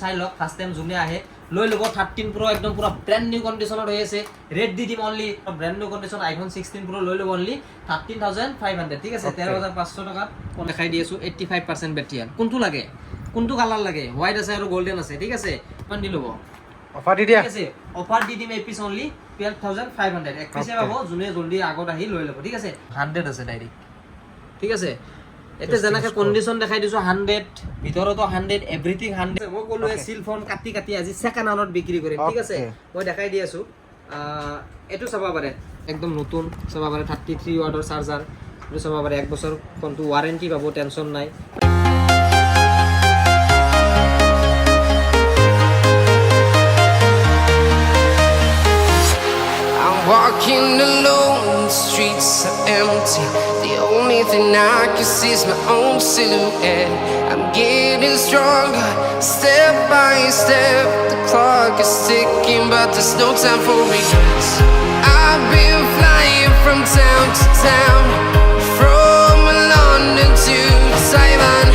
চাই লওক first time যোনে আহে লৈ লব 13 Pro একদম পুরা ব্র্যান্ড নিউ কন্ডিশনত হৈ আছে রেড দি দিম only brand new condition iPhone 16 Pro লৈ লব অনলি 13500 ঠিক আছে 13500 টাকা কোন দেখাই দি আছো 85% ব্যাটারি কোনটো লাগে কোনটো কালার লাগে হোয়াইট আছে আর গোল্ডেন আছে ঠিক আছে মান দি লব অফার দি দিয়া ঠিক আছে অফার দি দিম এপিস অনলি 12500 এক পিসে পাবো যোনে জলদি আগত আহি লৈ লব ঠিক আছে 100 আছে ডাইরেক্ট ঠিক আছে এতে জনাকে কন্ডিশন দেখাই দিছো 100 ভিতৰতো 100 এভরিথিং 100 মই কলো সিল ফোন কাটি কাটি আজি সেকেন্ড হ্যান্ডত বিক্রি কৰিম ঠিক আছে মই দেখাই দি আছো এটো চাবা পাৰে একদম নতুন চাবা পাৰে 33 ওয়াটৰ চাৰ্জাৰ এটো চাবা পাৰে 1 বছৰ কোনটো ওয়ারেন্টি পাবো টেনশন নাই Walking alone, the streets are empty. The only thing I can see is my own silhouette. I'm getting stronger, step by step. The clock is ticking, but there's no time for regrets. I've been flying from town to town, from London to Taiwan.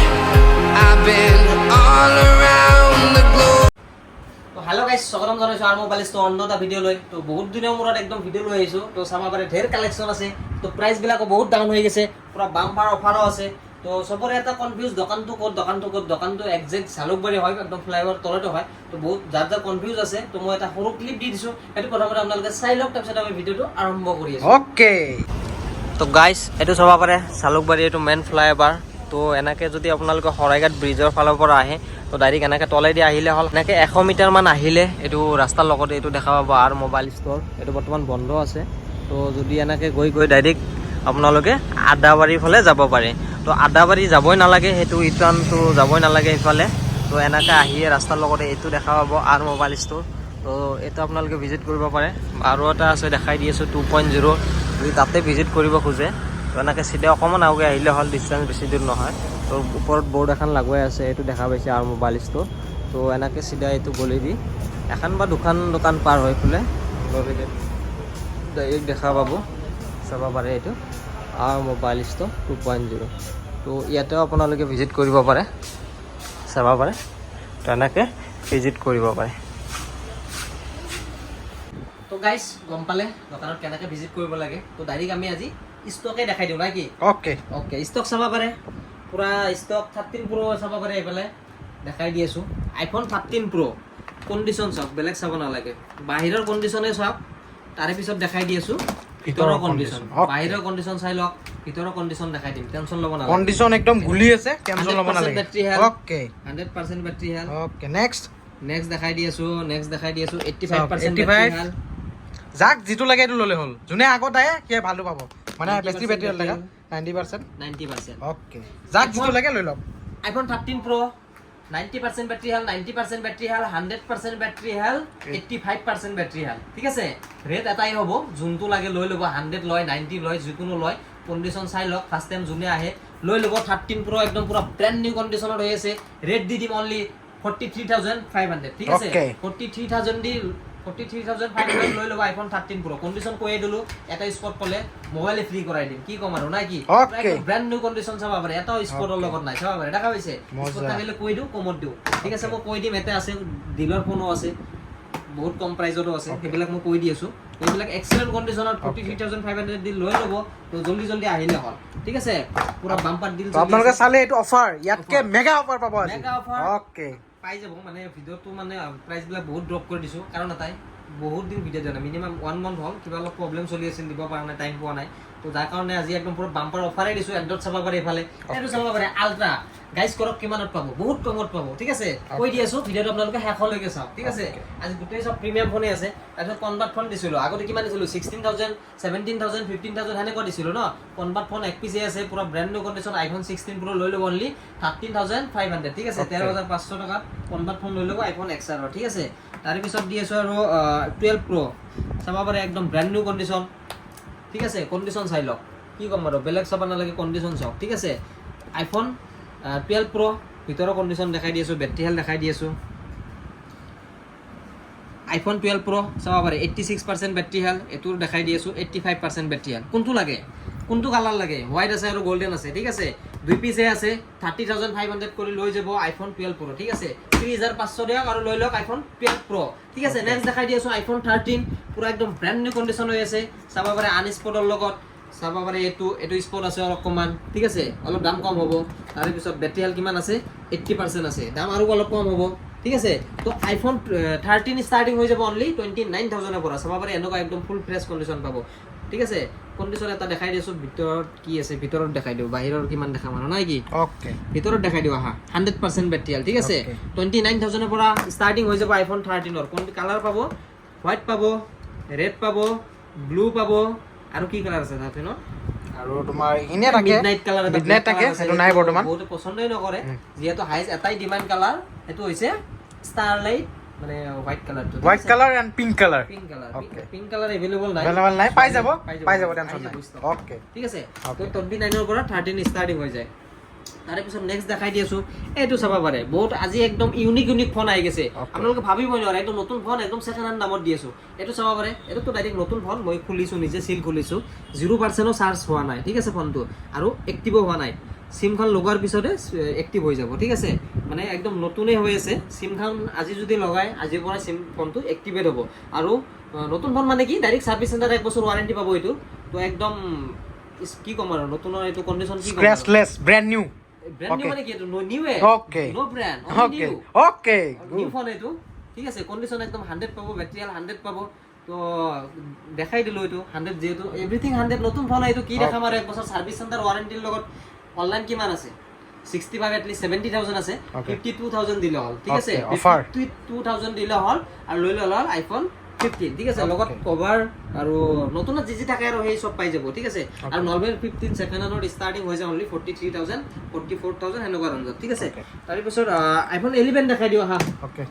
I've been all around the globe. Hello guys स्वागतम জানাইছো আর mobile store অন্য দা video লৈ তো বহুত দিনৰ মূৰত একদম video লৈ আহিছো তো চাবা পাৰে ঢেৰ কালেকশন আছে তো প্ৰাইস বিলাকো বহুত ডাউন হৈ গৈছে পুৰা বাম্পাৰ অফাৰও আছে তো সবৰে এটা কনফিউজ দোকানটো এক্সাক্ট সালুকবাৰী হয় একদম ফ্লাইওভাৰ তলতে হয় তো বহুত যাৰ কনফিউজ আছে তো মই এটা সৰু ক্লিপ দি দিছো এটো প্ৰথমতে আপোনালোকে চাই লওক তাৰপিছত আমি ভিডিওটো আৰম্ভ কৰি আছো ওকে তো গাইস এটো চাবা পাৰে সালুকবাৰী এটো মেন ফ্লাইওভাৰ তো এনেকে যদি আপোনালোকে হৰাইঘাট ব্ৰিজৰ ফালৰ পৰা আহে তো ডাইরেক্ট এনেকে তলেদি আহিলে হল এনেকে 100 মিটার মান আহিলে এটো রাস্তার লগতে এটো দেখা পাব আর মোবাইল স্টোর এটো বর্তমান বন্ধ আছে তো যদি এনেকে গৈ ডাইরেক্ট আপোনালোকে আদাবাৰীৰ ফালে যাব পাৰে তো আদাবাৰী যাবই নালাগে হেতু ইটান তো যাবই নালাগে ইফালে তো এনেকে আহিয়ে রাস্তার লগতে এটো দেখা পাব আর মোবাইল স্টোর তো এটা আপোনালোকে ভিজিট কৰিব পাৰে আৰু এটা আছে দেখাই দি আছো 2.0 যদি তাতে ভিজিট কৰিব খোজে তো এনেকে সিধা অকমান আগে আহিলে হল ডিসটেন্স বেছি দূৰ নহয় তো ওপৰত বোৰ্ড এখন লাগুৱাই আছে এটো দেখা পাইছে আর মোবাইল স্টোর তো এনেকে সিধা এটো গলি দি এখন বা দোকান পার হৈ ফুলে ডাইরেক্ট দেখা পাবো চাবা পাৰে এটো আৰ মোবাইল স্টোৰ 2.0 তো ইয়াতেও আপোনালোকে ভিজিট কৰিব পাৰে চাবা পাৰে তো এনেকে ভিজিট কৰিব পাৰে তো গাইস গম পালে দোকানত কেনেকে ভিজিট কৰিব লাগে তো ডাইরেক্ট আমি আজি স্টকে দেখাই দিও নাকি ওকে ওকে স্টক চাবা পাৰে পুৰা স্টক 13 Pro চাবা পাৰে এফালে দেখাই দি আছো আইফোন 13 Pro কন্ডিশন চাওক বেলেগ চাব নালাগে বাহিৰৰ কন্ডিশনে চাওক তাৰে পিছত দেখাই দি আছো ভিতৰৰ কন্ডিশন বাহিৰৰ কন্ডিশন চাই লওক ভিতৰৰ কন্ডিশন দেখাই দিম টেনশন লব নালাগে কন্ডিশন একদম গুলি আছে টেনশন লব নালাগে okay 100% battery health okay next দেখাই দি আছো 85% ব্যাটারি হেলথ যাক যেটো লাগে এটো ললে হল যোনে আগত আহে কি ভালো পাব মানে বেছি ব্যাটারি লাগা 90% ওকে যাক যেটো লাগে লৈ লওক iPhone 13 Pro 90% battery health 90% battery health 100% battery health 85% battery health ঠিক আছে রেট এটাই হ'ব যোনটো লাগে লৈ লব 100 লয় 90 লয় যিকোনো লয় কন্ডিশন চাই লওক ফার্স্ট টাইম যোনে আহে লৈ লব 13 Pro একদম পুরা ব্র্যান্ড নিউ কন্ডিশনত হৈ আছে রেট দি দিম অনলি 43500 ঠিক আছে 43000 দি 43500 লৈ লব আইফোন 13 Pro কন্ডিশন কই দিলো এটা স্পট পলে মোবাইলে ফ্রি কৰাই দিম কি কম আৰু নাই কি ব্ৰ্যান্ড নিউ কন্ডিশন চাবা পাৰে এটা স্পটৰ লগত নাই চাবা পাৰে দেখা পাইছে স্পট থাকিলে কই দিও কমত দিও ঠিক আছে মই কই দিম এতে আছে ডিলাৰ ফোনও আছে বহুত কম প্ৰাইজতো আছে হেবিলাক মই কই দি আছো এইবিলাক এক্সেলেন্ট কন্ডিশনত 43500 দি লৈ লব তো জলদি আহিলে হল ঠিক আছে পুরা বাম্পার ডিল তো আপোনালোকে চালে এটো অফার ইয়াতকে মেগা অফার পাব আজি মেগা অফার ওকে পাই যাব মানে ভিডিওটো মানে প্রাইস বিলাক বহুত ড্রপ কৰি দিছো কাৰণ এটাই বহুত দিন ভিডিও দিয়া নাই মিনিমাম 1 মান্থ হল কিবা অলপ প্রবলেম চলি আছিল দিব পৰা নাই টাইম পোৱা নাই তো যাৰ কাৰণে আজি একদম পুৰো বাম্পাৰ অফাৰে দিছো এন্ড্ৰইড চাবা পাৰে এফালে এটো চাবা পাৰে আলট্ৰা গাইস কৰক কিমানত পাবো বহুত কমত পাবো ঠিক আছে কৈ দি আছো ভিডিওটো আপোনালোকে শেষলৈকে চাওক ঠিক আছে আজি গোটেই সব প্ৰিমিয়াম ফোনে আছে তাৰপিছত কনভার্ট ফোন দিছিলো আগতে কিমান দিছিলো 16000 17000 15000 হানে কৈ দিছিলো ন কনভার্ট ফোন এক পিছে আছে পুরো brand new condition iPhone 16 Pro লৈ লব অনলি 13500 ঠিক আছে 13500 টাকা কনভার্ট ফোন লৈ লব আইফোন XR ঠিক আছে তার পিছত দি আছো আৰু 12 Pro চাবা পাৰে একদম ব্ৰ্যান্ড নিউ কন্ডিশন ঠিক আছে কন্ডিশন চাই লওক কি কম আৰু বেলেগ চাবা নালাগে কন্ডিশন চাওক ঠিক আছে আইফোন 12 Pro ভিতৰৰ কন্ডিশন দেখাই দি আছো ব্যাটাৰি হেলথ দেখাই দি আছো আইফোন 12 Pro চাবা পাৰে 86% ব্যাটাৰি হেলথ এটোৰ দেখাই দি আছো 85% ব্যাটাৰি হেলথ কোনটো লাগে কোনটো কালাৰ লাগে হোয়াইট আছে আৰু গোল্ডেন আছে ঠিক আছে 2 পিসে আছে 30,500 কৰি লৈ যাব আইফোন 12 Pro ঠিক আছে 3500 দিয়ক আৰু লৈ লওক আইফোন 12 Pro ঠিক আছে নেক্সট দেখাই দি আছো আইফোন 13 পুৰা একদম ব্ৰ্যান্ড নিউ কন্ডিশন হৈ আছে চাবা পাৰে আনস্পটৰ লগত চাবা পাৰে এটো স্পট আছে অকমান ঠিক আছে অলপ দাম কম হ'ব তাৰ পিছত বেটাৰি হেল কিমান আছে 80% আছে দাম আৰু অলপ কম হ'ব ঠিক আছে তো আইফোন 13 স্টাৰ্টিং হৈ যাব অনলি 29000 এৰ পৰা চাবা পাৰে এনেকুৱা একদম ফুল ফ্ৰেছ কন্ডিশন পাব ঠিক আছে কন্ডিশন এটা দেখাই দিছো ভিতৰত কি আছে ভিতৰত দেখাই দিও বাহিৰৰ কিমান দেখা মানে নাই কি ওকে ভিতৰত দেখাই দিও আহা 100% বেটাৰি হেল ঠিক আছে 29000 এৰ পৰা স্টাৰ্টিং হৈ যাব আইফোন 13 ৰ কোন কালাৰ পাব হোয়াইট পাব ৰেড পাব ব্লু পাব আৰু কি কালাৰ আছে তাতে ন আৰু তোমাৰ ইনে থাকে মিডনাইট থাকে সেইটো নাই বৰ্তমান বহুত পছন্দই নকৰে যেহেতু হাইজ এটাই ডিমান্ড কালাৰ এটো হৈছে স্টাৰলাইট মানে হোয়াইট কালাৰটো white colour and pink colour pink colour available নাই পাই যাব টেনশন নাই ওকে ঠিক আছে তো 29 ৰ পৰা 13 স্টাৰ্টিং হৈ যায় তাৰে পিছত নেক্সট দেখাই দি আছো এটো চাবা পাৰে বহুত আজি একদম ইউনিক ফোন আহি গেছে আপোনালোকে ভাবিবই নোৱাৰে একদম নতুন ফোন একদম সেকেন্ড হ্যান্ড দামত দি আছো এটো চাবা পাৰে এটো তো ডাইৰেক্ট নতুন ফোন মই খুলিছো নিজে সিল খুলিছো 0% চাৰ্জ হোৱা নাই ঠিক আছে ফোনটো আৰু এক্টিভ হোৱা নাই সিমখন লগোৱাৰ পিছতে এক্টিভ হৈ যাব ঠিক আছে মানে একদম নতুনই হৈ আছে সিমখন আজি যদি লগাই আজিৰ পৰা সিম ফোনটো এক্টিভেট হ'ব আৰু নতুন ফোন মানে কি ডাইৰেক্ট সাৰ্ভিস সেন্টাৰ 1 বছৰ ওয়াৰেন্টি পাব এটো তো একদম কি কম আৰু নতুনৰ এটো কন্ডিশন কি কম scratchless brand new brand new মানে কি এটো new okay no brand okay okay new phone এটো ঠিক আছে কন্ডিশন একদম 100 পাবো ব্যাটারি 100 পাবো তো দেখাই দিলো এটো 100 যেহেতু এভরিথিং 100 নতুন ফোন এটো কি দেখাম আৰু 1 বছৰ সাৰ্ভিস সেন্টাৰ ওয়াৰেন্টিৰ লগত অনলাইন কিমান আছে 65 at least 70000 আছে 52000 দিলে হল ঠিক আছে 52000 দিলে হল আৰু লৈ লল আইফোন 15 ঠিক আছে লগত কভাৰ আৰু নতুন জিজি থাকে আৰু সেই সব পাই যাব ঠিক আছে আৰু নৰমাল 15 সেকেন্ড হ্যান্ডৰ স্টাৰ্টিং হৈ যায় অনলি 43000 44000 হেনকা ৰেঞ্জত ঠিক আছে তাৰ পিছত আইফোন 11 দেখাই দিও হা ওকে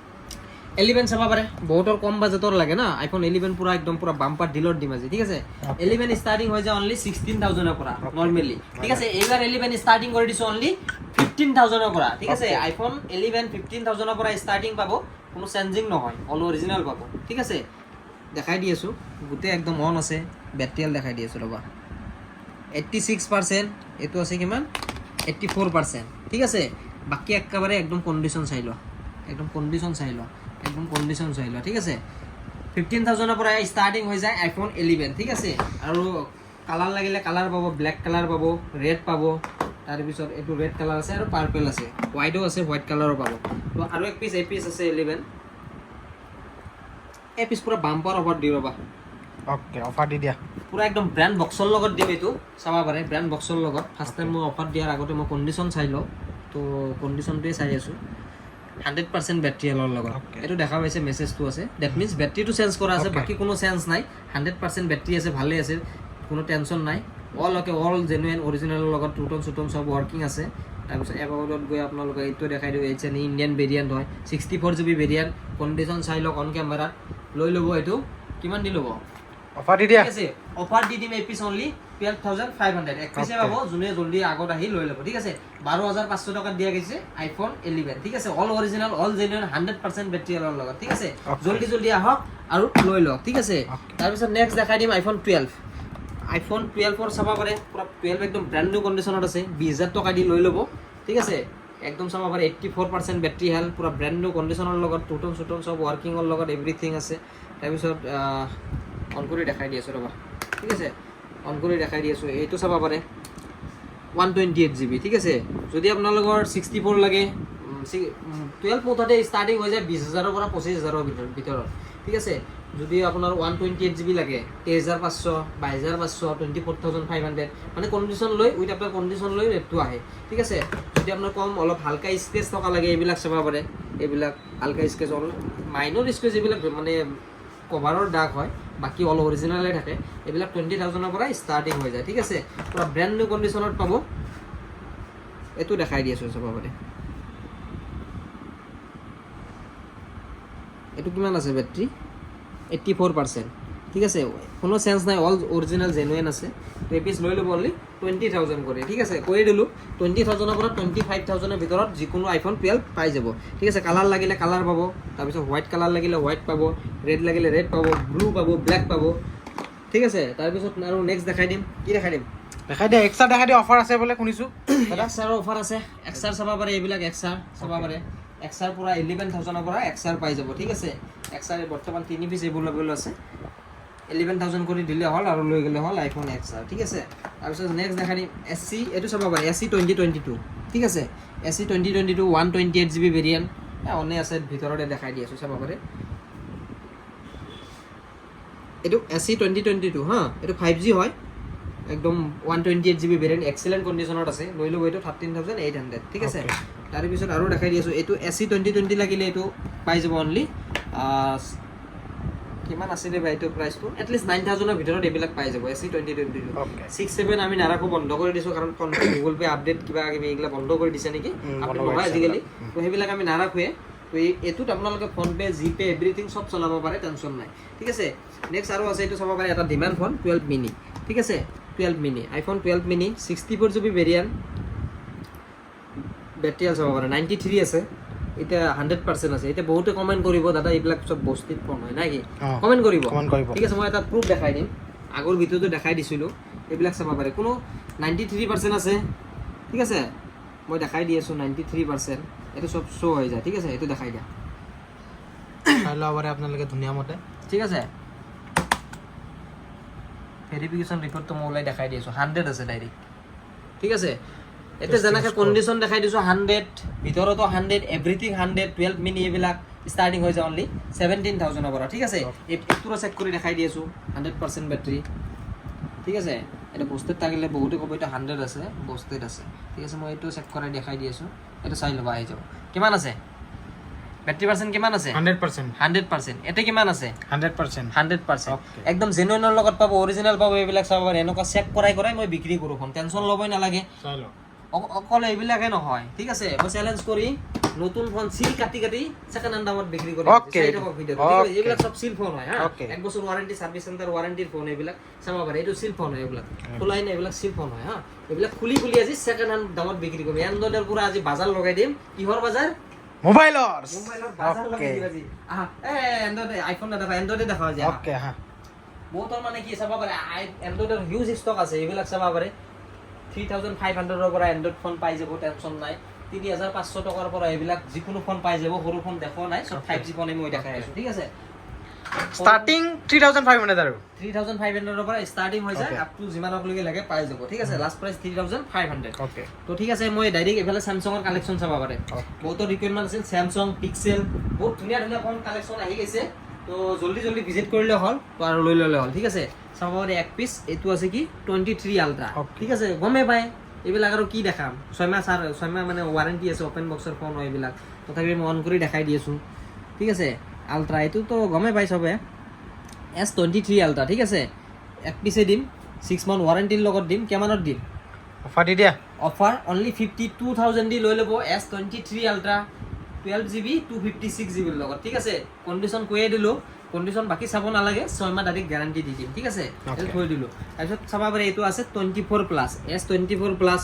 11 চাবা পাৰে বহুতৰ কম বাজেটৰ লাগে না আইফোন 11 পুৰা একদম পুৰা বাম্পাৰ ডিলৰ দিম আজি ঠিক আছে 11 স্টাৰ্টিং হৈ যায় অনলি 16000 এৰ পৰা নৰমালি ঠিক আছে এইবাৰ 11 স্টাৰ্টিং কৰি দিছো অনলি 15000 এৰ পৰা ঠিক আছে আইফোন 11 15000 এৰ পৰা স্টার্টিং পাবো কোনো চেঞ্জিং নহয় অল অরিজিনাল পাবো ঠিক আছে দেখাই দি আছো গুটে একদম অন আছে ব্যাটারি দেখাই দি আছো ৰবা 86% এটো আছে কিমান 84% ঠিক আছে বাকি একেবারে একদম কন্ডিশন চাইলো একদম কন্ডিশন চাইলো ঠিক আছে 15000 এর পৰা স্টাৰ্টিং হৈ যায় আইফোন 11 ঠিক আছে আৰু কালাৰ লাগিলে কালাৰ পাবো ব্ল্যাক কালাৰ পাবো ৰেড পাবো তাৰ পিছত এটো ৰেড কালাৰ আছে আৰু পাৰ্পল আছে হোয়াইটও আছে হোয়াইট কালাৰও পাবো তো আৰু এক পিস আছে 11 এই পিস পুৰা বাম্পাৰ অফাৰ দি ৰবা ওকে অফাৰ দি দিয়া পুৰা একদম ব্ৰ্যান্ড বক্সৰ লগত দিম এটো চাবা পাৰে ব্ৰ্যান্ড বক্সৰ লগত ফাৰ্স্ট টাইম মই অফাৰ দিয়াৰ আগতে মই কন্ডিশন চাইলো তো কন্ডিশনটোৱে চাই আছো 100% ব্যাটাৰি হেলৰ লগত এটো দেখা পাইছে মেসেজটো আছে দ্যাট মিন্স ব্যাটাৰিটো চেঞ্জ কৰা আছে বাকি কোনো চেঞ্জ নাই 100% ব্যাটাৰি আছে ভালে আছে কোনো টেনশন নাই অল জেনুইন অৰিজিনালৰ লগত টুটন সব ওয়াৰ্কিং আছে তাৰপিছত এবাউটত গৈ আপোনালোকে এইটো দেখাই দিও এইচ এন ইন্ডিয়ান ভেরিয়েন্ট হয় 64GB ভেরিয়েন্ট কন্ডিশন চাই লওক অন ক্যামেরা লৈ লব এটো কিমান দি লব অফার দি দিয়া ঠিক আছে অফার দি দিম এই পিস অনলি 12500 এক পিসে পাবো জুনে জলদি আগত আহি লৈ লব ঠিক আছে 12500 টাকা দিয়া গৈছে আইফোন 11 ঠিক আছে all original all genuine 100% battery হেলৰ লগত ঠিক আছে জলদি আহক আৰু লৈ লওক ঠিক আছে তাৰপিছত নেক্সট দেখাই দিম আইফোন 12 ৰ চাবা পাৰে পুৰা 12 একদম ব্র্যান্ড নিউ কন্ডিশনত আছে 20000 টাকা দি লৈ লব ঠিক আছে একদম চাবা পাৰে 84% ব্যাটাৰি হেল পুৰা ব্ৰ্যান্ড নিউ কন্ডিশনৰ লগত টুটন সব ওয়াৰ্কিংৰ লগত এভৰিথিং আছে তাৰপিছত অন কৰি দেখাই দি আছো ৰবা ঠিক আছে অন কৰি দেখাই দি আছো এইটো চাবা পাৰে 128GB ঠিক আছে যদি আপোনালোকৰ 64 লাগে 12 মোটাতে স্টাৰ্টিং হৈ যায় 20000 ৰ পৰা 25000 ৰ ভিতৰত ঠিক আছে যদি আপোনাৰ 128GB লাগে 13500 22500 24500 মানে কন্ডিশন লৈ উইথ আফটাৰ কন্ডিশন লৈ ৰেটটো আহে ঠিক আছে যদি আপোনাৰ কম অলপ হালকা স্কেচ থকা লাগে এইবিলাক চাবা পাৰে এইবিলাক হালকা স্কেচ অল মাইনৰ স্কেচ এইবিলাক মানে কভাৰৰ দাগ হয় বাকি অল অৰিজিনালে থাকে এইবিলাক 20000 ৰ পৰা স্টাৰ্টিং হৈ যায় ঠিক আছে পুৰা ব্ৰ্যান্ড নিউ কন্ডিশনত পাব এটো দেখাই দি আছো চাবা পাৰে এটো কিমান আছে ব্যাটারি 84% ঠিক আছে কোনো সেন্স নাই অল অরিজিনাল জেনুইন আছে তো এই পিস লৈ লব অনলি 20000 করে ঠিক আছে কই দিলু 20000 এর পৰা 25000 এৰ ভিতৰত যিকোনো আইফোন 12 পাই যাব ঠিক আছে কালাৰ লাগিলে কালাৰ পাবো তাৰ পিছত হোয়াইট কালাৰ লাগিলে হোয়াইট পাবো ৰেড লাগিলে ৰেড পাবো ব্লু পাবো ব্ল্যাক পাবো ঠিক আছে তাৰপিছত আৰু নেক্সট দেখাই দিম কি দেখাই দিম দেখাই দিয়া এক্সট্ৰা দেখাই দিয়া অফাৰ আছে বোলে শুনিছোঁ এক্সাৰ অফাৰ আছে এক্সাৰ চাব পাৰে এইবিলাক এক্সাৰ চাব পাৰে এক্সাৰ পৰা 11,000 পৰা এক্সাৰ পাই যাব ঠিক আছে এক্সাৰ বৰ্তমান 3 পিচ এভেইলেবল আছে 11,000 কৰি দিলে হ'ল আৰু লৈ গ'লে হ'ল আইফোন এক্সাৰ ঠিক আছে তাৰপিছত নেক্সট দেখাই দিম এছচি এইটো চাব পাৰে এছচি 2022 ঠিক আছে এছচি 2022 128GB ভেৰিয়েণ্ট অনে আছে ভিতৰতে দেখাই দি আছোঁ চাব পাৰে এইটো এছচি 2022 হা এইটো 5G হয় একদম 128GB ভেৰিয়েণ্ট এক্সেলেণ্ট কণ্ডিশ্যনত আছে লৈ ল'ব এইটো 13,800 ঠিক আছে তাৰপিছত আৰু দেখাই দি আছোঁ এইটো এছচি 2020 লাগিলে এইটো পাই যাব অনলি কিমান আছিলে বা এইটো প্ৰাইচটো এটলিষ্ট 9,000ৰ ভিতৰত এইবিলাক পাই যাব এছচি 2022 6-7 আমি নাৰাখোঁ বন্ধ কৰি দিছোঁ কাৰণ গুগল পে' আপডেট কিবা কিবি এইবিলাক বন্ধ কৰি দিছে নেকি আপডেট নহয় আজিকালি তো সেইবিলাক আমি নাৰাখোঁৱে তো এইটোত আপোনালোকে ফোনপে' জিপে' এভৰিথিং চব চলাব পাৰে টেনশ্যন নাই ঠিক আছে নেক্সট আৰু আছে এইটো চাব পাৰে এটা ডিমাণ্ড ফোন 12 মিনি ঠিক আছে 12 mini iPhone 12 mini 64GB variant battery চাব পাৰে 93 আছে এতিয়া 100% আছে এতিয়া বহুতে কমেণ্ট কৰিব দাদা এইবিলাক চব বস্তিত ফোন হয় নাই কি কমেণ্ট কৰিব ঠিক আছে মই এটা প্ৰুফ দেখাই দিম আগৰ ভিডিঅ'টো দেখাই দিছিলোঁ এইবিলাক চাব পাৰে কোনো 93% আছে ঠিক আছে মই দেখাই দি আছোঁ 93% এইটো চব শ্ব' হৈ যায় ঠিক আছে এইটো দেখাই দিয়া চাই ল'ব পাৰে আপোনালোকে ধুনীয়া মতে ঠিক আছে ভেৰিফিকেশ্যন ৰিপৰ্টটো মই ওলাই দেখাই দি আছোঁ 100 আছে ডাইৰেক্ট ঠিক আছে এতিয়া যেনেকৈ কণ্ডিশ্যন দেখাই দিছোঁ 100 ভিতৰতো 100 এভৰিথিং 100 12 মিনি এইবিলাক ষ্টাৰ্টিং হৈ যায় অনলি 17,000ৰ পৰা ঠিক আছে এইটোৰো চেক কৰি দেখাই দি আছোঁ 100% বেটেৰী ঠিক আছে এটা বস্তেড থাকিলে বহুতে ক'ব এইটো 100 আছে বস্তেড আছে ঠিক আছে মই এইটো চেক কৰাই দেখাই দি আছোঁ এইটো চাই ল'ব আহি যাব কিমান আছে বেটেৰী পাৰ্চেণ্ট কিমান আছে 100% এটা কিমান আছে 100% একদম জেনুইনৰ লগত পাব অৰিজিনেল পাব এইবিলাক চাব পাৰে এনেকুৱা চেক কৰাই মই বিক্ৰী কৰোঁ ফোন টেনশ্যন ল'বই নালাগে অকল এইবিলাকে নহয় ঠিক আছে মই চেলেঞ্জ কৰি নতুন ফোন সিল কাটি সেকেন্ড হ্যান্ড দামত বিক্ৰী কৰি এইবিলাক সব সিল ফোন হয় এক বছৰ ওয়াৰেন্টি সাৰ্ভিস সেন্টাৰ ওয়াৰেন্টিৰ ফোন এইবিলাক চাব পাৰে এইটো সিল ফোন হয় এইবিলাক খোলাই নাই এইবিলাক সিল ফোন হয় এইবিলাক খুলি আজি সেকেন্ড হ্যান্ড দামত বিক্ৰী কৰিম এন্ড্ৰইডৰ পুৰা আজি বাজাৰ লগাই দিম কিহৰ বাজাৰ মোবাইলৰ বাজাৰ লগাই দিম আজি এন্ড্ৰইড আইফোন দেখা এন্ড্ৰইডে দেখা যায় বহুতৰ মানে কি চাব পাৰে এন্ড্ৰইডৰ হিউজ ষ্টক আছে এইবিলাক চাব পাৰে 3,500ৰ পৰা এন্ড্ৰইড ফোন পাই যাব টেনশ্যন নাই 3,500 টকাৰ পৰা এইবিলাক যিকোনো ফোন পাই যাব সৰু ফোন দেখো নাই সব 5G ফোনে মই দেখাই আছো ঠিক আছে স্টার্টিং 3,500 আৰু 3,500ৰ পৰা স্টার্টিং হৈ যায় আপ টু যিমানকলৈকে লাগে পাই যাব ঠিক আছে লাষ্ট প্ৰাইস 3,500 ওকে তো ঠিক আছে মই ডাইৰেক্ট এফালে স্যামসাঙৰ কালেকশন চাব পাৰে বহুতৰ ৰিকোয়াৰমেন্ট আছিল স্যামসাং পিক্সেল বহুত ধুনীয়া ধুনীয়া ফোন কালেকশন আহি গৈছে তো জলদি ভিজিট কৰিলে হ'ল তো আৰু লৈ ল'লে হ'ল ঠিক আছে চাব পাৰে এক পিস এটো আছে কি 23 আলট্ৰা ঠিক আছে গমে পায় এইবিলাক আৰু কি দেখাম 6 মাহ মানে ওয়াৰেন্টি আছে ওপেন বক্সৰ ফোন হয় এইবিলাক তথাপি মই অন কৰি দেখাই দি আছো ঠিক আছে আলট্ৰা এটো তো গমে পাই সবে S23 আলট্ৰা ঠিক আছে এক পিসে দিম 6 মান্থ ওয়াৰেন্টিৰ লগত দিম কেমানত দিম অফাৰ দি দিয়া অফাৰ অনলি 52,000 দি লৈ ল'ব S23 আলট্ৰা 12GB 256GB লগত ঠিক আছে কন্ডিশন কৈয়ে দিলো কন্ডিশন বাকি চাব নালাগে 6 মাহ ডাইৰেক্ট গ্যাৰান্টি দি দিম ঠিক আছে এল থৈ দিলো তাৰপিছত চাব পাৰে এইটো আছে 24 প্লাস S24 প্লাস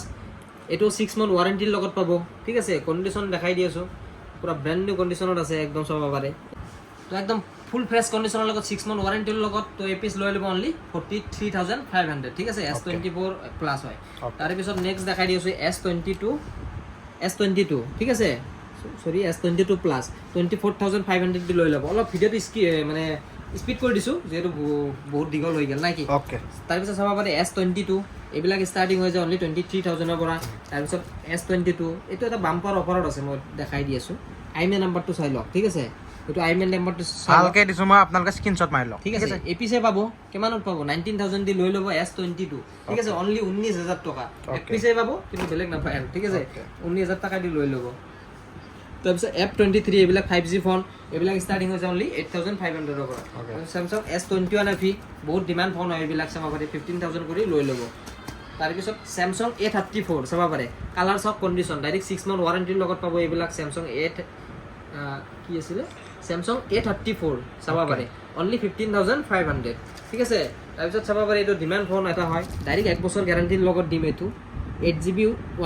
এইটো 6 মান্থ ওয়াৰেন্টিৰ লগত পাব ঠিক আছে কন্ডিশন দেখাই দি আছো পুৰা ব্ৰ্যান্ড নিউ কন্ডিশনত আছে একদম চাব পাৰে তো একদম ফুল ফ্ৰেশ কন্ডিশনৰ লগত 6 মান্থ ওয়াৰেন্টিৰ লগত তো এই পিস লৈ ল'ব অনলি 43,500 ঠিক আছে S24 প্লাস হয় তাৰ পিছত নেক্সট দেখাই দি আছো S22 ঠিক আছে সরি S22 প্লাস 24,500 দি লৈ ল'ব অলপ ভিডিওটো মানে স্পিড কৰি দিছো যেটো বহুত দীঘল হৈ গেল নাকি ওকে তাৰ পিছত চাব পাৰে S22 এইবিলাক ষ্টাৰ্টিং হৈ যায় অনলি 23,000ৰ পৰা তাৰ পিছত S22 এইটো এটা বাম্পাৰ অফাৰত আছে মই দেখাই দি আছো আইমে নাম্বাৰটো চাই লওক ঠিক আছে এইটো আইমে নাম্বাৰটো ভালকে দিছো মই আপোনালোকে স্ক্ৰিনশ্বট মাৰি লওক ঠিক আছে এপিসে পাব কিমানত পাব 19,000 দি লৈ ল'ব S22 ঠিক আছে অনলি 19,000 টকা এপিসে পাব কিন্তু বেলেগ নাপায় ঠিক আছে 19,000 টকা দি লৈ ল'ব তাৰপিছত F23 এইবিলাক 5G ফোন এইবিলাক ষ্টাৰ্টিং হৈ যায় অনলি 8,500ৰ পৰা Samsung S21 FE বহুত ডিমান্ড ফোন হয় এইবিলাক চাব পাৰে 15,000 কৰি লৈ ল'ব তাৰপিছত Samsung A34 চাব পাৰে কালাৰ সব কন্ডিশন ডাইৰেক্ট 6 মান্থ ওয়াৰেন্টিৰ লগত পাব এইবিলাক Samsung কি আছিল Samsung A34 চাব পাৰে অনলি 15,500 ঠিক আছে তাৰপিছত চাব পাৰে এইটো ডিমান্ড ফোন এটা হয় ডাইৰেক্ট 1 বছৰ গ্যাৰান্টিৰ লগত দিম এইটো 8GB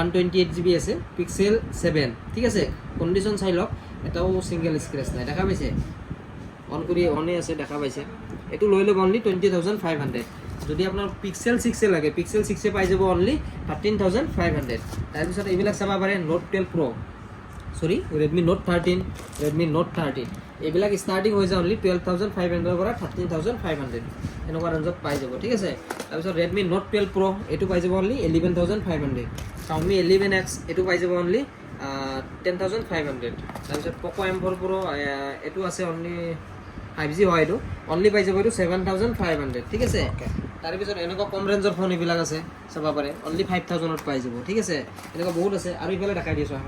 128GB আছে পিক্সেল 7 ঠিক আছে কন্ডিশন চাই লওক এটাও সিঙ্গেল স্ক্র্যাচ নাই দেখা পাইছে অন কৰি অনে আছে দেখা পাইছে এইটো লৈ ল'ব অনলি 20,500 যদি আপোনাৰ পিক্সেল 6 লাগে পিক্সেল 6 পাই যাব অনলি 13,500 তাৰপিছত এইবিলাক চাব পাৰে নোট 12 প্ৰ সৰি ৰেডমি নোট 13 ৰেডমি নোট 13 এইবিলাক ষ্টাৰ্টিং হৈ যায় অনলি 12,500 পৰা 13,500 এনেকুৱা ৰেঞ্জত পাই যাব ঠিক আছে তাৰপিছত ৰেডমি নোট 12 প্ৰ এইটো পাই যাব অনলি 11,500 Xiaomi 11X এইটো পাই যাব অনলি 10,500 তাৰপিছত Poco M4 Pro এইটো আছে অনলি 5G হয় এইটো অনলি পাই যাব এইটো 7,500 ঠিক আছে তাৰপিছত এনেকুৱা কম ৰেঞ্জৰ ফোন এইবিলাক আছে চাব পাৰে অনলি 5,000ত পাই যাব ঠিক আছে এনেকুৱা বহুত আছে আৰু এইফালে দেখাই দিছোঁ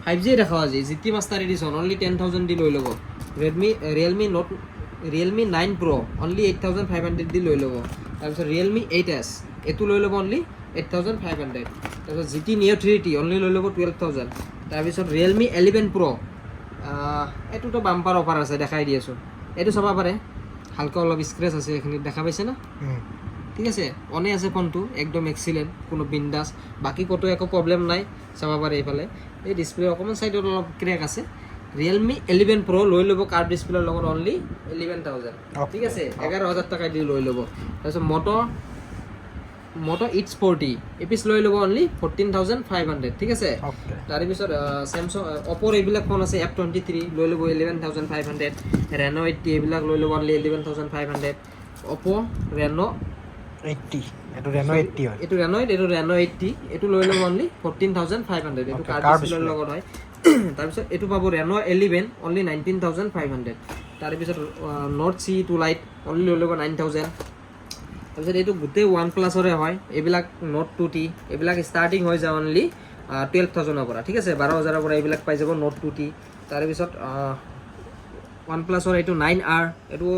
5G দেখাও আজি GT Master Edition অনলি 10,000 দি লৈ ল'ব Realme 9 Pro অনলি 8,500 দি লৈ ল'ব তাৰপিছত Realme 8S এইটো লৈ ল'ব অনলি 8,500 তাৰপিছত GT Neo 3T অনলি লৈ ল'ব 12,000 তাৰপিছত Realme 11 Pro এইটোতো বাম্পাৰ অফাৰ আছে দেখাই দি আছোঁ এইটো চাব পাৰে হালকা অলপ স্ক্ৰেচ আছে এইখিনিত দেখা পাইছে না ঠিক আছে অনে আছে ফোনটো একদম এক্সিলেণ্ট কোনো বিন্দাছ বাকী ক'তো একো প্ৰব্লেম নাই চাব পাৰে এইফালে এই ডিছপ্লে অকণমান চাইডত অলপ ক্ৰেক আছে Realme 11 Pro লৈ ল'ব কাৰ্ভ ডিছপ্লেৰ লগত অনলি 11,000 ঠিক আছে 11,000 টকা দি লৈ ল'ব তাৰপিছত Moto X40 এপিচ লৈ ল'ব অনলি 14,500 ঠিক আছে তাৰপিছত Samsung Oppo এইবিলাক ফোন আছে F23 লৈ ল'ব 11,500 Reno 80 এইবিলাক লৈ ল'ব অনলি 11,500 Oppo Reno 80 এইটো Reno 80 হয় এইটো Reno 80 এইটো লৈ ল'ব অনলি 14,500 এইটো কাৰ্ভ ডিছপ্লেৰ লগত হয় তাৰপিছত এইটো পাব Reno 11 অনলি 19,500 তাৰপিছত Note C2 Lite অনলি লৈ ল'ব 9,000 তাৰপিছত এইটো গোটেই OnePlus-ৰে হয় এইবিলাক Note 2T এইবিলাক ষ্টাৰ্টিং হৈ যায় অনলি 12,000ৰ পৰা ঠিক আছে 12,000ৰ পৰা এইবিলাক পাই যাব Note 2T তাৰপিছত OnePlus-ৰ এইটো 9R এইটো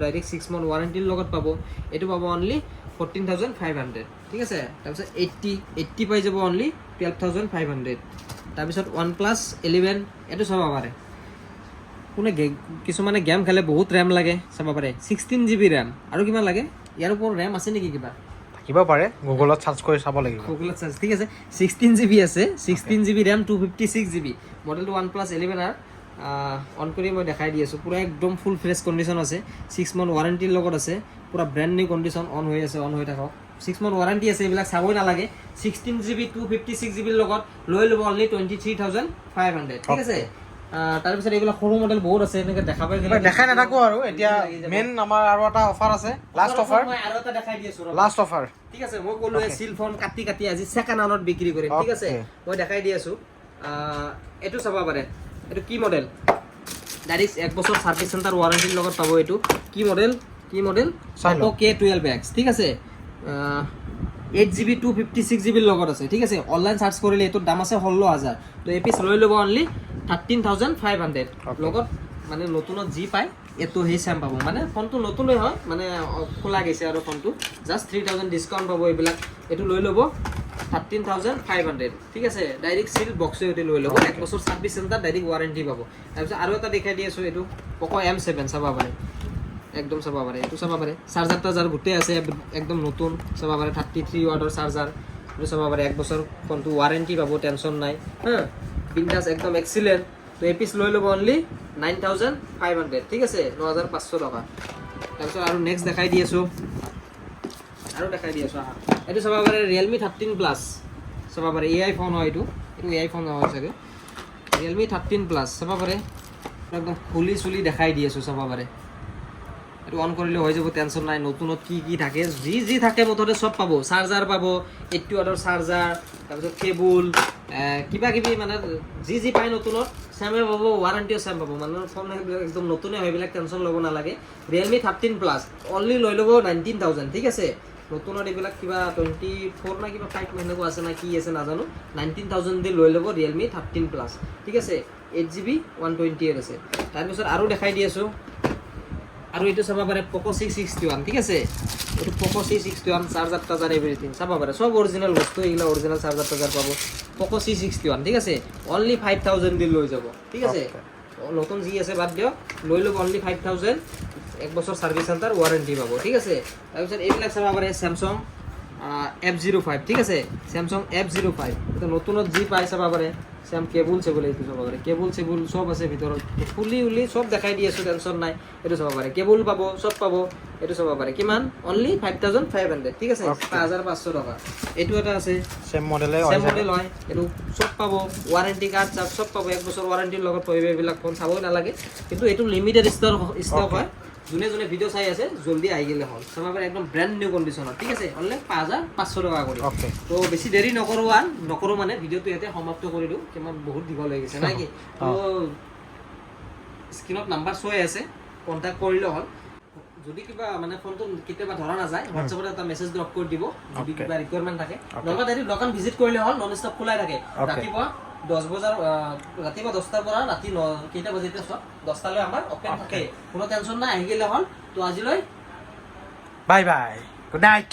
ডাইৰেক্ট 6 month ৱাৰেণ্টিৰ লগত পাব এইটো পাব অনলি 14,500 ঠিক আছে তাৰপিছত 80 পাই যাব অনলি 12,500 তাৰপিছত OnePlus 11 এইটো চাব পাৰে কোনে কিছুমানে গেম খেলে বহুত ৰেম লাগে চাব পাৰে 16GB ৰেম আৰু কিমান লাগে ইয়াৰ ওপৰত ৰেম আছে নেকি কিবা থাকিব পাৰে গুগলত সাৰ্চ কৰি চাব লাগিব গুগলত সাৰ্চ ঠিক আছে 16GB আছে 16GB RAM 256GB মডেলটো OnePlus 11R on কৰি মই দেখাই দি আছোঁ পুৰা একদম ফুল ফ্ৰেছ কণ্ডিশ্যন আছে 6 month ৱাৰেণ্টিৰ লগত আছে পুৰা ব্ৰেণ্ড নিউ কণ্ডিশ্যন অন হৈ আছে অন হৈ থাকক 6 month ৱাৰেণ্টি আছে এইবিলাক চাবই নালাগে 16GB 256GB লগত লৈ ল'ব অনলি 23,500 ঠিক আছে তাৰপিছত এইবিলাক সৰু মডেল বহুত আছে এনেকৈ দেখা পাই দেখাই নাথাকো আৰু এতিয়া মেইন আমাৰ আৰু এটা অফাৰ আছে লাষ্ট অফাৰ মই আৰু এটা দেখাই দি আছোঁ লাষ্ট অফাৰ ঠিক আছে মই ক'লো চিল ফোন কাটি আজি ছেকেণ্ড হাণ্ডত বিক্ৰী কৰিম ঠিক আছে মই দেখাই দি আছোঁ এইটো চাব পাৰে এইটো কি মডেল ডাইৰেক্ট 1 বছৰ সাৰ্ভিস চেণ্টাৰ ৱাৰেণ্টিৰ লগত পাব এইটো কি মডেল Oppo K12X ঠিক আছে 8GB 256GB লগত আছে ঠিক আছে অনলাইন সাৰ্চ কৰিলে এইটোৰ দাম আছে 16,000 তো এই পিস লৈ ল'ব অনলি 13,500 লগত মানে নতুনত যি পায় এইটো সেই চেম পাব মানে ফোনটো নতুনই হয় মানে খোলা গৈছে আৰু ফোনটো জাষ্ট 3,000 ডিসকাউন্ট পাব এইবিলাক এইটো লৈ ল'ব 13,500 ঠিক আছে ডাইৰেক্ট সিল বক্সে এইটো লৈ ল'ব 1 বছৰ সাৰ্ভিস চেণ্টাৰ ডাইৰেক্ট ৱাৰেণ্টি পাব তাৰপিছত আৰু এটা দেখাই দি আছোঁ এইটো Poco M7 চাব পাৰে একদম চাব পাৰে এইটো চাব পাৰে চাৰ্জাৰ গোটেই আছে একদম নতুন চাব পাৰে 33 ওয়াটৰ চাৰ্জাৰ এইটো চাব পাৰে 1 বছৰ ফোনটো ৱাৰেণ্টি পাব টেনশ্যন নাই হ্যাঁ বিন্দাস একদম এক্সিলেণ্ট তো এই পিস লৈ ল'ব অনলি 9,500 ঠিক আছে 9,500 টকা তাৰপিছত আৰু নেক্সট দেখাই দি আছোঁ এইটো চাব পাৰে Realme 13 Plus চাব পাৰে AI ফোন হয় এইটো AI ফোন হয় চাগে Realme 13 Plus চাব পাৰে একদম খুলি চুলি দেখাই দি আছোঁ চাব পাৰে এইটো অন কৰিলে হৈ যাব টেনশ্যন নাই নতুনত কি থাকে যি থাকে মুঠতে সব পাব চাৰ্জাৰ পাব 80 ওয়াটৰ চাৰ্জাৰ তাৰপিছত কেবুল কিবা কিবি মানে যি পায় নতুনত চেমে পাব ৱাৰেণ্টিও চেম পাব মানে ফোন একদম নতুনে হয় এইবিলাক টেনশ্যন ল'ব নালাগে Realme 13 Plus অনলি লৈ ল'ব 19,000 ঠিক আছে নতুনত এইবিলাক কিবা 24 না কিবা 5 এনেকুৱা আছে না কি আছে নাজানো 19,000 দি লৈ ল'ব Realme 13 Plus ঠিক আছে 8GB 128 আছে তাৰপিছত আৰু দেখাই দি আছোঁ আৰু এইটো চাব পাৰে Poco C61 ঠিক আছে এইটো Poco C61 চাৰ্জাৰ এভৰিথিং চাব পাৰে সব অৰিজিনাল বস্তু এইগুলা অৰিজিনাল চাৰ্জাৰ পাব Poco C61 ঠিক আছে অনলি 5,000 দি লৈ যাব ঠিক আছে নতুন যি আছে বাদ দিয়ক লৈ ল'ব অনলি 5,000 1 বছৰ সাৰ্ভিস চেণ্টাৰ ৱাৰেণ্টি পাব ঠিক আছে তাৰপিছত এইবিলাক চাব পাৰে Samsung F05 ঠিক আছে Samsung F05 এটা নতুনত যি পাই চাব পাৰে চেম কেবুল চেবুল এইটো চাব পাৰে কেবুল চেবুল চব আছে ভিতৰত ফুলি উলি চব দেখাই দি আছোঁ টেনশ্যন নাই এইটো চাব পাৰে কেবুল পাব চব পাব এইটো চাব পাৰে কিমান অনলি 5500 ঠিক আছে 5500 টকা এইটো এটা আছে চেম মডেলে চেম মডেল হয় এইটো চব পাব ৱাৰেণ্টি কাৰ্ড চাৰ্ড চব পাব 1 বছৰ ৱাৰেণ্টিৰ লগত পাব এইবিলাক ফোন চাবই নালাগে কিন্তু এইটো লিমিটেড ষ্টক হয় যোনে যোনে ভিডিঅ' চাই আছে জলদি আহি গ'লে হ'ল চাব পাৰে একদম ব্ৰেণ্ড নিউ কণ্ডিশ্যনত ঠিক আছে অনলি 5500 টকা কৰি অ'কে তো বেছি দেৰি নকৰোঁ মানে ভিডিঅ'টো ইয়াতে সমাপ্ত কৰি দিওঁ কিমান বহুত দীঘল হৈ গৈছে নাই কি তো স্ক্ৰীণত নাম্বাৰ চোৱাই আছে কণ্টেক্ট কৰিলে হ'ল যদি কিবা মানে ফোনটো কেতিয়াবা ধৰা নাযায় হোৱাটছএপত এটা মেছেজ ড্ৰপ কৰি দিব যদি কিবা ৰিকুৱাৰমেণ্ট থাকে নহ'লে ডাইৰেক্ট দোকান ভিজিট কৰিলে হ'ল নন ষ্টপ খোলাই থাকে ৰাতিপুৱা 10 বজাৰ ৰাতিপুৱা 10টাৰ পৰা ৰাতি কেইটা বাজিতে চোৱা 10টালৈ আমাৰ অপেন থাকে কোনো টেনশ্যন নাই আহি গ'লে হ'ল তো আজিলৈ বাই বাই গুড নাইট